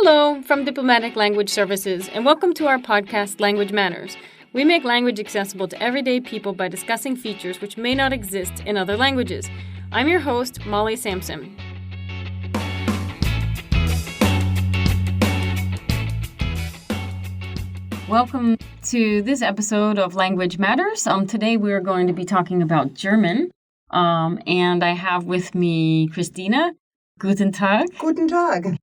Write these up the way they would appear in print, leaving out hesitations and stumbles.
Hello from Diplomatic Language Services, and welcome to our podcast, Language Matters. We make language accessible to everyday people by discussing features which may not exist in other languages. I'm your host, Molly Sampson. Welcome to this episode of Language Matters. Today we're going to be talking about German, and I have with me Christina. Guten Tag. Guten Tag.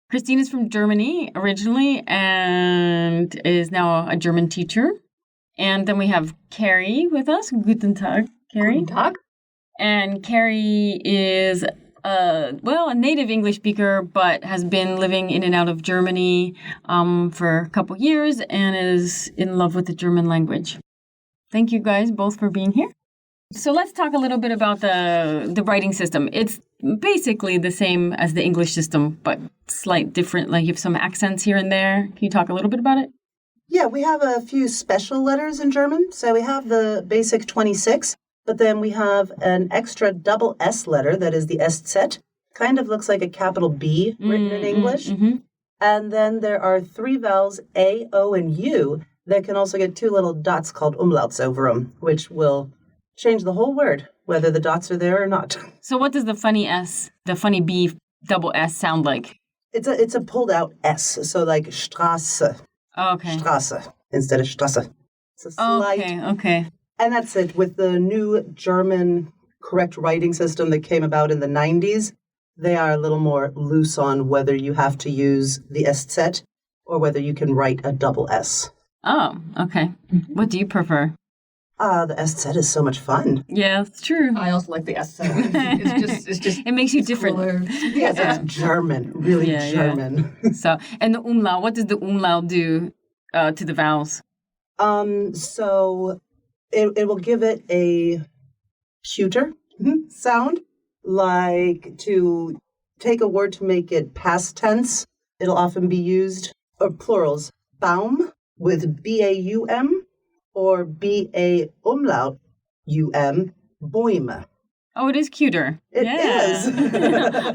Christina's from Germany originally and is now a German teacher. And then we have Carrie with us. Guten Tag, Carrie. Guten Tag. And Carrie is a native English speaker, but has been living in and out of Germany for a couple years and is in love with the German language. Thank you guys both for being here. So let's talk a little bit about the writing system. It's basically the same as the English system, but slight different. Like you have some accents here and there. Can you talk a little bit about it? Yeah, we have a few special letters in German. So we have the basic 26, but then we have an extra double S letter, that is the SZ. Kind of looks like a capital B written in English. Mm-hmm. And then there are three vowels, A, O, and U, that can also get two little dots called umlauts over them, which will change the whole word, whether the dots are there or not. So what does the funny S, the funny B double S sound like? It's a pulled out S, so like Straße. Okay. Straße instead of Strasse. It's a slight. Okay. And that's it. With the new German correct writing system that came about in the 90s, they are a little more loose on whether you have to use the SZ or whether you can write a double S. Oh, okay. What do you prefer? The SZ is so much fun. Yeah, it's true. I also like the SZ. It's just it makes you different. Cooler. Yes, it's German, really German. Yeah. So, and the umlaut, what does the umlaut do to the vowels? So it will give it a cuter sound, like to take a word to make it past tense. It'll often be used, or plurals, Baum with B-A-U-M. Or B-A umlaut U-M, Bäume. Oh, it is cuter. It is.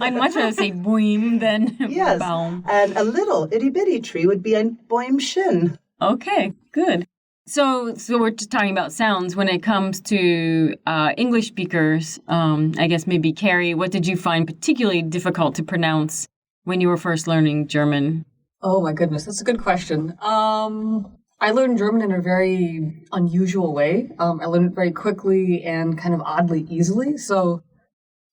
I'd much rather say Bäum than yes. Baum. And a little itty-bitty tree would be ein Bäumchen. Okay, good. So we're just talking about sounds. When it comes to English speakers, I guess maybe Carrie, what did you find particularly difficult to pronounce when you were first learning German? Oh my goodness, that's a good question. I learned German in a very unusual way. I learned it very quickly and kind of oddly easily. So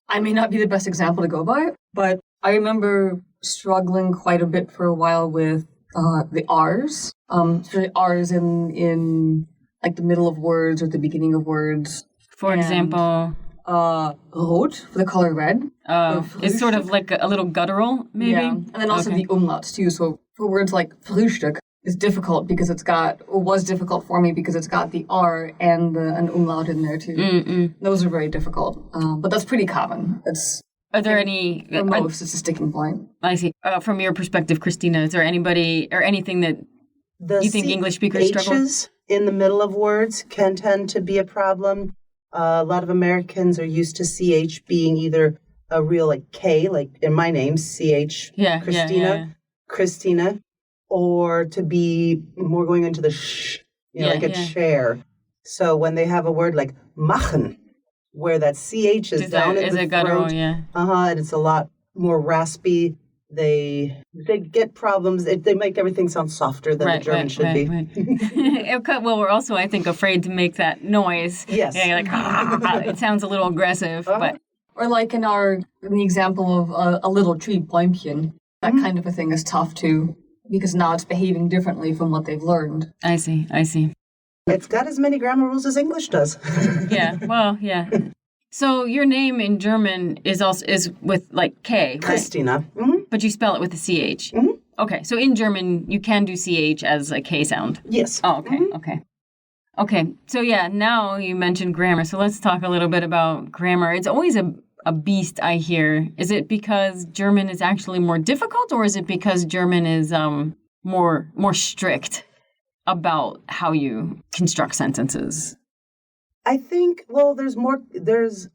I may not be the best example to go by, but I remember struggling quite a bit for a while with the R's. The R's in like the middle of words or the beginning of words. For example, rot, for the color red. It's sort of like a little guttural, maybe. Yeah, and then also the umlauts too. So for words like Frühstück, it's difficult because was difficult for me because it's got the R and an umlaut in there too. Mm-mm. Those are very difficult, but that's pretty common. Are there any? For most, it's a sticking point. I see. From your perspective, Christina, is there anybody or anything that you think English speakers struggle with? H's in the middle of words can tend to be a problem. A lot of Americans are used to CH being either a real like K, like in my name, CH, Christina, or to be more going into the sh, like a chair. So when they have a word like machen, where that CH is down in the throat, and it's a lot more raspy, they get problems. They make everything sound softer than the German should be. Right. Well, we're also, I think, afraid to make that noise. Yes. Yeah, like, it sounds a little aggressive, but... Or like in the example of a little tree, Bäumchen, that kind of a thing is tough too. Because now it's behaving differently from what they've learned. I see. It's got as many grammar rules as English does. Yeah. So your name in German is with like K, right? Christina. Mm-hmm. But you spell it with a CH. Mm-hmm. Okay, so in German, you can do CH as a K sound. Yes. Oh, okay, Okay, so now you mentioned grammar. So let's talk a little bit about grammar. It's always a beast, I hear. Is it because German is actually more difficult, or is it because German is more strict about how you construct sentences? I think, there's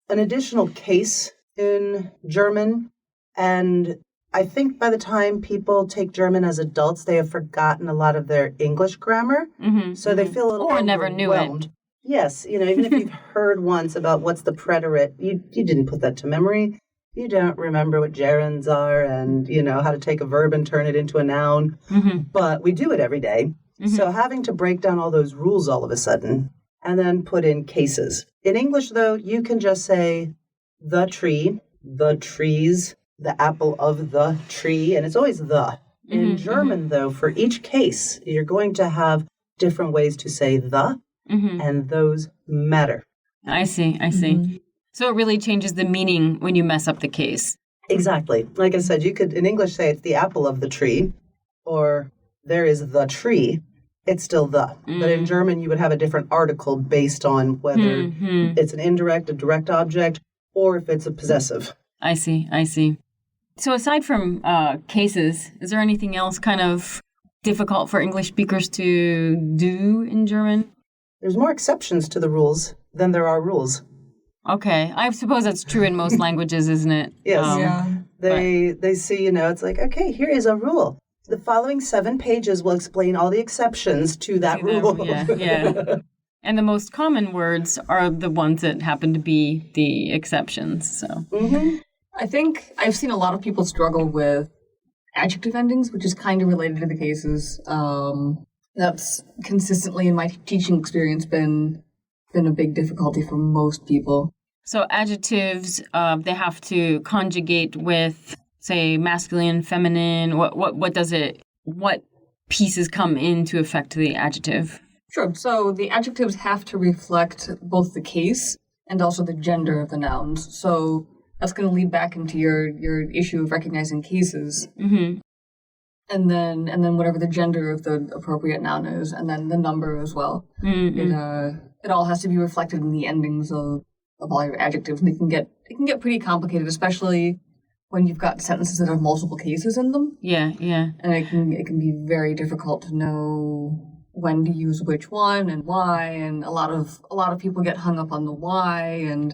an additional case in German, and I think by the time people take German as adults, they have forgotten a lot of their English grammar. So they feel a little or never knew it. Yes, even if you've heard once about what's the preterite, you didn't put that to memory. You don't remember what gerunds are and, how to take a verb and turn it into a noun. But we do it every day. So having to break down all those rules all of a sudden and then put in cases. In English, though, you can just say the tree, the trees, the apple of the tree, and it's always the. In German, though, for each case, you're going to have different ways to say the, and those matter. I see. So it really changes the meaning when you mess up the case. Exactly. Like I said, you could, in English, say it's the apple of the tree, or there is the tree. It's still the. But in German, you would have a different article based on whether it's an indirect, a direct object, or if it's a possessive. I see. So aside from cases, is there anything else kind of difficult for English speakers to do in German? There's more exceptions to the rules than there are rules. Okay. I suppose that's true in most languages, isn't it? Yes. They see, it's like, okay, here is a rule. The following 7 pages will explain all the exceptions to that rule. Yeah. And the most common words are the ones that happen to be the exceptions. So I think I've seen a lot of people struggle with adjective endings, which is kind of related to the cases. That's consistently, in my teaching experience, been a big difficulty for most people. So adjectives, they have to conjugate with, say, masculine, feminine. What pieces come into effect to the adjective? Sure. So the adjectives have to reflect both the case and also the gender of the nouns. So that's going to lead back into your issue of recognizing cases. And then whatever the gender of the appropriate noun is, and then the number as well. It all has to be reflected in the endings of all your adjectives. And it can get pretty complicated, especially when you've got sentences that have multiple cases in them. Yeah. And it can be very difficult to know when to use which one and why. And a lot of people get hung up on the why, and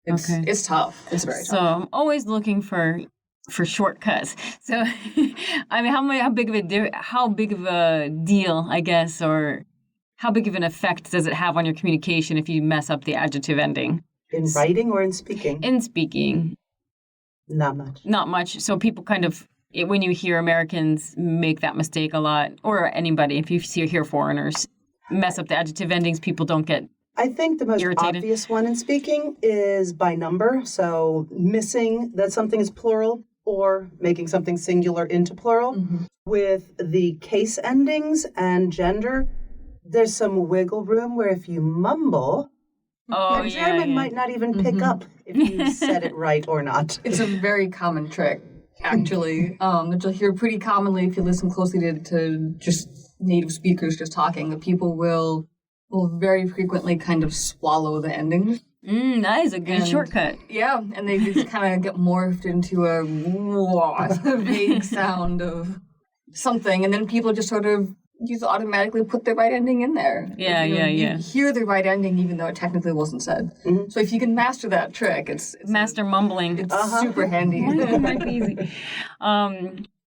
it's tough. It's very tough. So I'm always looking for shortcuts. So, I mean, how big of a deal, I guess, or how big of an effect does it have on your communication if you mess up the adjective ending? In writing or in speaking? In speaking. Not much. Not much. So people kind of, when you hear Americans make that mistake a lot, or anybody, if you hear foreigners mess up the adjective endings, people don't get I think the most obvious one in speaking is by number. So missing that something is plural or making something singular into plural. With the case endings and gender, there's some wiggle room where if you mumble, the German might not even pick up if you said it right or not. It's a very common trick, actually, that you'll hear pretty commonly if you listen closely to just native speakers just talking, that people will very frequently kind of swallow the endings. That is a good shortcut. Yeah, and they just kind of get morphed into a vague sound of something, and then people just sort of automatically put the right ending in there. You hear the right ending even though it technically wasn't said. So if you can master that trick, it's master mumbling. It's super handy. It might be easy.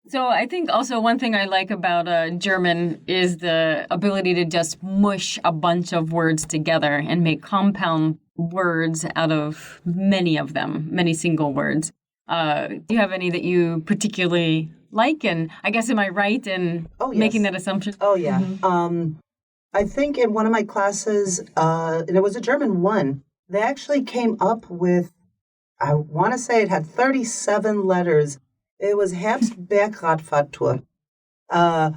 So I think also one thing I like about German is the ability to just mush a bunch of words together and make compound words out of many of them, many single words. Do you have any that you particularly like? And I guess, am I right in making that assumption? Oh, yeah. I think in one of my classes, and it was a German one, they actually came up with, I want to say it had 37 letters. It was Herbstbergradfahrttour.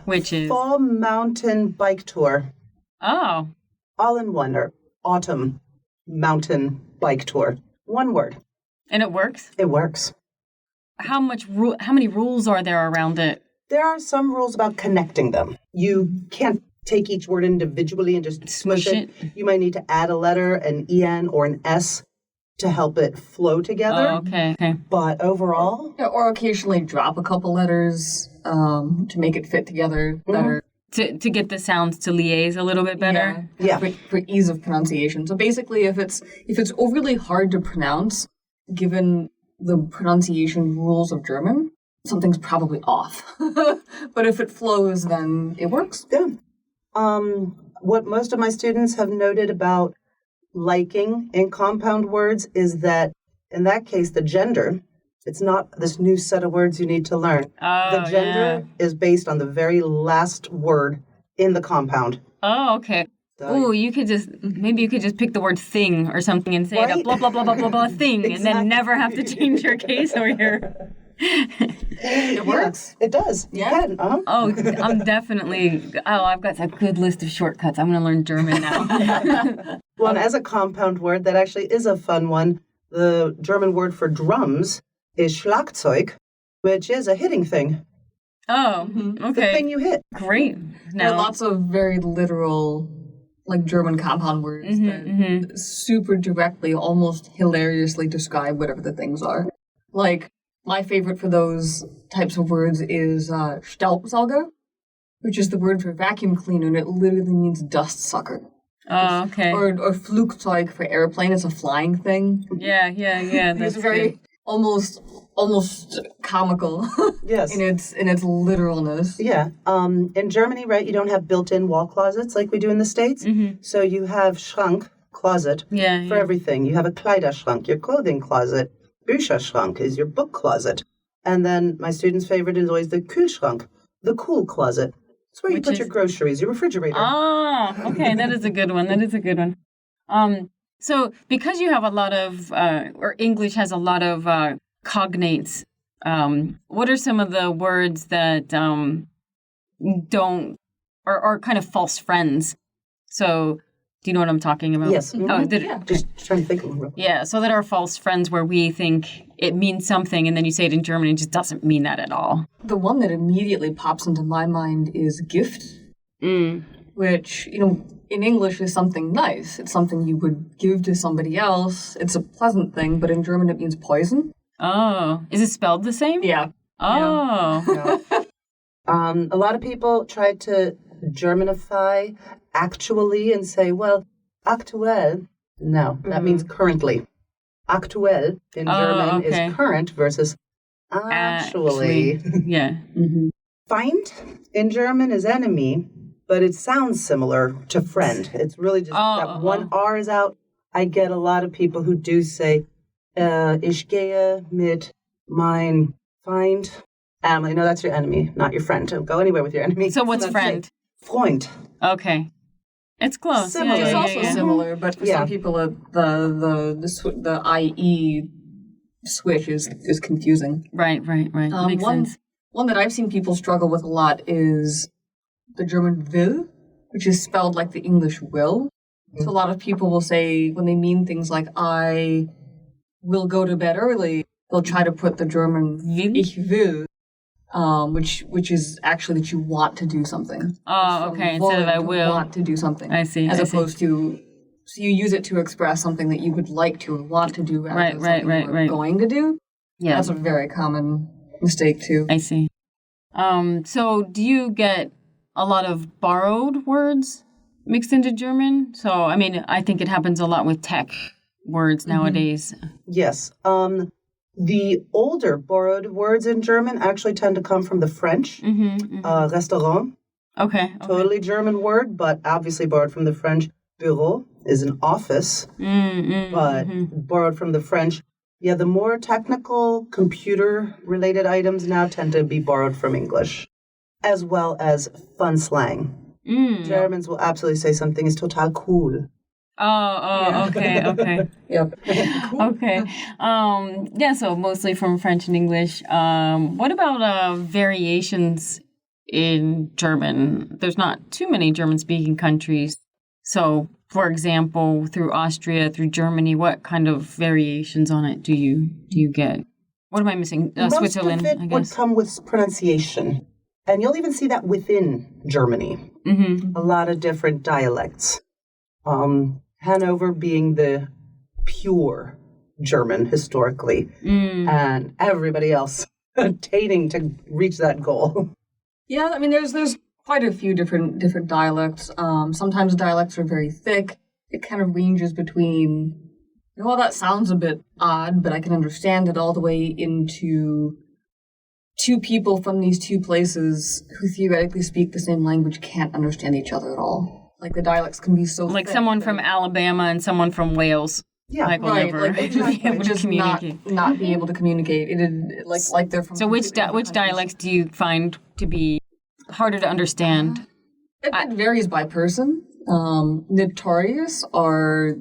Which is? Fall mountain bike tour. Oh. All in one, or autumn mountain bike tour. One word. And it works? It works. How many rules are there around it? There are some rules about connecting them. You can't take each word individually and just smush it. You might need to add a letter, an en or an s, to help it flow together. Oh, okay. But overall... Yeah, or occasionally drop a couple letters to make it fit together better. To get the sounds to liaise a little bit better? Yeah. For ease of pronunciation. So basically, if it's overly hard to pronounce, given the pronunciation rules of German, something's probably off. But if it flows, then it works. Yeah. What most of my students have noted about liking in compound words is that, in that case, the gender, it's not this new set of words you need to learn. The gender is based on the very last word in the compound. Oh, okay. So, you could just pick the word thing or something and say the blah, blah, blah, blah, blah, blah thing, exactly. And then never have to change your case or your... It works. It does. Yeah. You can. Uh-huh. Oh, I'm definitely... Oh, I've got a good list of shortcuts. I'm going to learn German now. Well, and as a compound word, that actually is a fun one. The German word for drums is Schlagzeug, which is a hitting thing. Oh, okay. The thing you hit. Great. There are lots of very literal, like, German compound words that super directly, almost hilariously describe whatever the things are. Like, my favorite for those types of words is Staubsauger, which is the word for vacuum cleaner, and it literally means dust sucker. Oh, okay. Or Flugzeug for airplane. It's a flying thing. Yeah. It's very almost comical. Yes. in its literalness. Yeah. In Germany, right, you don't have built-in wall closets like we do in the States. So you have Schrank, closet, for everything. You have a Kleiderschrank, your clothing closet. Bücherschrank is your book closet. And then my student's favorite is always the Kühlschrank, the cool closet. It's where you put your groceries, your refrigerator. Ah, okay, that is a good one. So because you have a lot of, or English has a lot of cognates, what are some of the words that are kind of false friends? So... Do you know what I'm talking about? Yes. Just trying to think of them. Yeah, so that are false friends where we think it means something and then you say it in German and it just doesn't mean that at all. The one that immediately pops into my mind is gift, which, in English is something nice. It's something you would give to somebody else. It's a pleasant thing, but in German it means poison. Oh. Is it spelled the same? Yeah. Oh. Yeah. A lot of people try to Germanify actually and say, well, aktuell. No, that means currently. Aktuell in German is current versus actually. Yeah. Feind in German is enemy, but it sounds similar to friend. It's really just that one R is out. I get a lot of people who do say, ich gehe mit mein Feind. No, that's your enemy, not your friend. Don't go anywhere with your enemy. So what's friend? Freund. Okay. It's close. Similar. It's also similar, but for some people, the IE switch is confusing. Right. Makes sense. One that I've seen people struggle with a lot is the German will, which is spelled like the English will. So a lot of people will say, when they mean things like, I will go to bed early, they'll try to put the German ich will, which is actually that you want to do something. Oh, okay. Instead of I will. Want to do something. I see. As opposed to, so you use it to express something that you would like to or want to do rather than something you're going to do. Yeah. That's a very common mistake too. I see. So do you get a lot of borrowed words mixed into German? So, I mean, I think it happens a lot with tech words nowadays. Yes. The older borrowed words in German actually tend to come from the French. Restaurant. Okay. Totally German word, but obviously borrowed from the French. Bureau is an office, but borrowed from the French. Yeah, the more technical computer-related items now tend to be borrowed from English, as well as fun slang. Germans will absolutely say something is total cool. Okay. Yep. Okay. Yeah, so mostly from French and English. What about variations in German? There's not too many German-speaking countries. So, for example, through Austria, through Germany, what kind of variations on it do you get? What am I missing? Switzerland, Most of it would come with pronunciation. And you'll even see that within Germany. A lot of different dialects. Hanover being the pure German historically, and everybody else attaining to reach that goal. Yeah, I mean, there's quite a few different dialects. Sometimes dialects are very thick. It kind of ranges between, well, that sounds a bit odd, but I can understand it, all the way into two people from these two places who theoretically speak the same language can't understand each other at all. Like the dialects can be so like thick someone that- from Alabama and someone from Wales. Yeah, like will right, never like they just, be able to communicate. not be able to communicate. Like they're from. So which completely different countries. dialects do you find to be harder to understand? It varies by person. Notorious are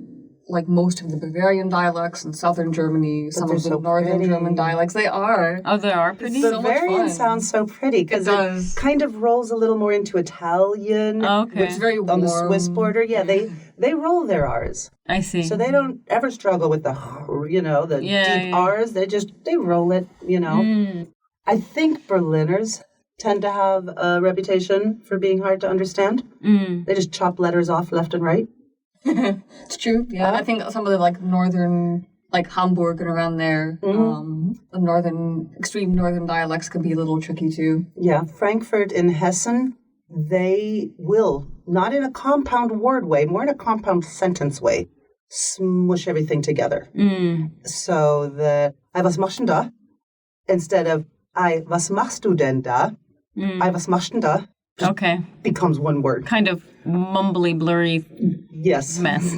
like most of the Bavarian dialects in southern Germany, some of the northern German dialects. They are. Oh, they are pretty? So much Bavarian fun. sounds so pretty because does. it kind of rolls a little more into Italian. Okay. It's very warm. On the Swiss border. Yeah, they roll their R's. I see. So they don't ever struggle with the deep R's. They roll it, I think Berliners tend to have a reputation for being hard to understand. They just chop letters off left and right. It's true. Yeah, I think some of the like northern, like Hamburg and around there, the extreme northern dialects can be a little tricky too. Yeah, Frankfurt in Hessen, they will, not in a compound word way, more in a compound sentence way, smush everything together. So the I was machst du da, instead of I was machst du denn da, I was machst du da, becomes one word. Kind of mumbly, blurry mess.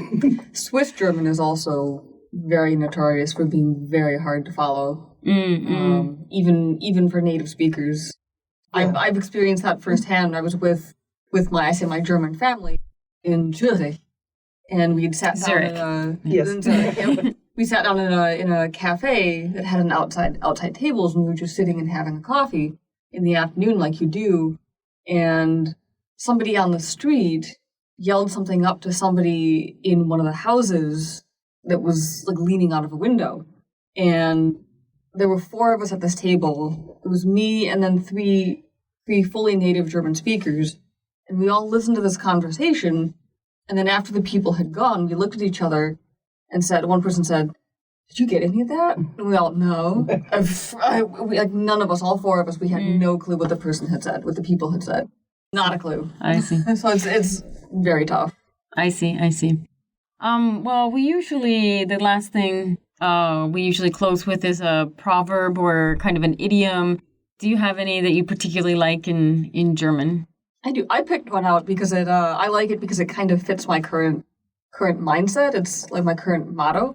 Swiss German is also very notorious for being very hard to follow, even for native speakers. Yeah. I've experienced that firsthand. I was with my German family in Zurich, and we'd sat down in Zurich. We sat down in a cafe that had an outside tables, and we were just sitting and having a coffee in the afternoon, like you do. And somebody on the street yelled something up to somebody in one of the houses that was like leaning out of a window. And there were four of us at this table. It was me and then three fully native German speakers. And we all listened to this conversation. And then after the people had gone, we looked at each other and one person said, "Did you get any of that?" And we all, no. None of us, all four of us, we had no clue what the person had said, what the people had said. Not a clue. I see. So it's very tough. I see. Well, the last thing we usually close with is a proverb or kind of an idiom. Do you have any that you particularly like in German? I do. I picked one out because I like it because it kind of fits my current mindset. It's like my current motto.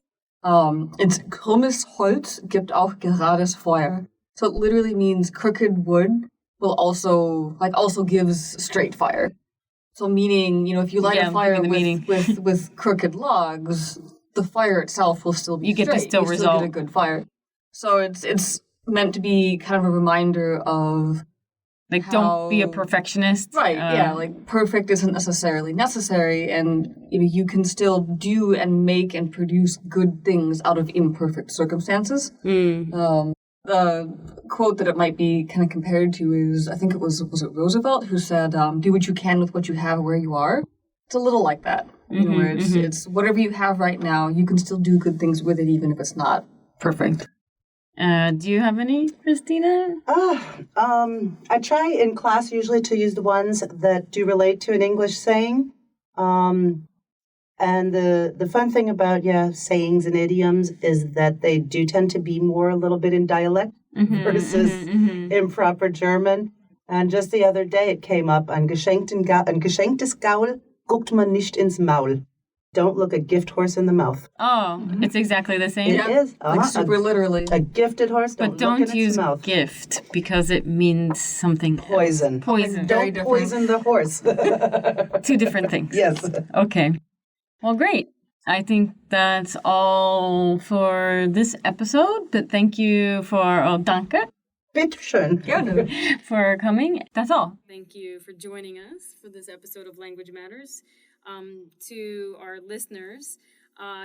It's krummes Holz gibt auch gerades Feuer. So it literally means crooked wood will also gives straight fire. So meaning, if you light a fire with crooked logs, the fire itself will still be straight. You still get a good fire. So it's meant to be kind of a reminder of don't be a perfectionist. Right, perfect isn't necessarily necessary, and you can still do and make and produce good things out of imperfect circumstances. The quote that it might be kind of compared to is, I think it was it Roosevelt who said, "Do what you can with what you have where you are." It's a little like that, where it's whatever you have right now, you can still do good things with it, even if it's not perfect. Do you have any, Christina? I try in class usually to use the ones that do relate to an English saying. And the fun thing about sayings and idioms is that they do tend to be more a little bit in dialect versus in proper German. And just the other day it came up, ein geschenktes Gaul guckt man nicht ins Maul. Don't look a gift horse in the mouth. Oh, it's exactly the same? It is. Like super literally. A gifted horse, don't look in its mouth. But don't use gift because it means something Poison. Else. Poison. Don't poison the horse. Two different things. Yes. Okay. Well, great. I think that's all for this episode, but thank you danke. Bitteschön. Gerne. For coming. That's all. Thank you for joining us for this episode of Language Matters. To our listeners,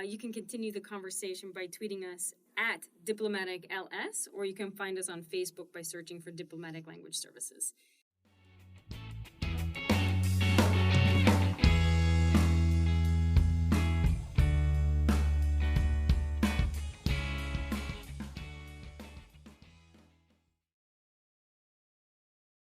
you can continue the conversation by tweeting us at DiplomaticLS, or you can find us on Facebook by searching for Diplomatic Language Services.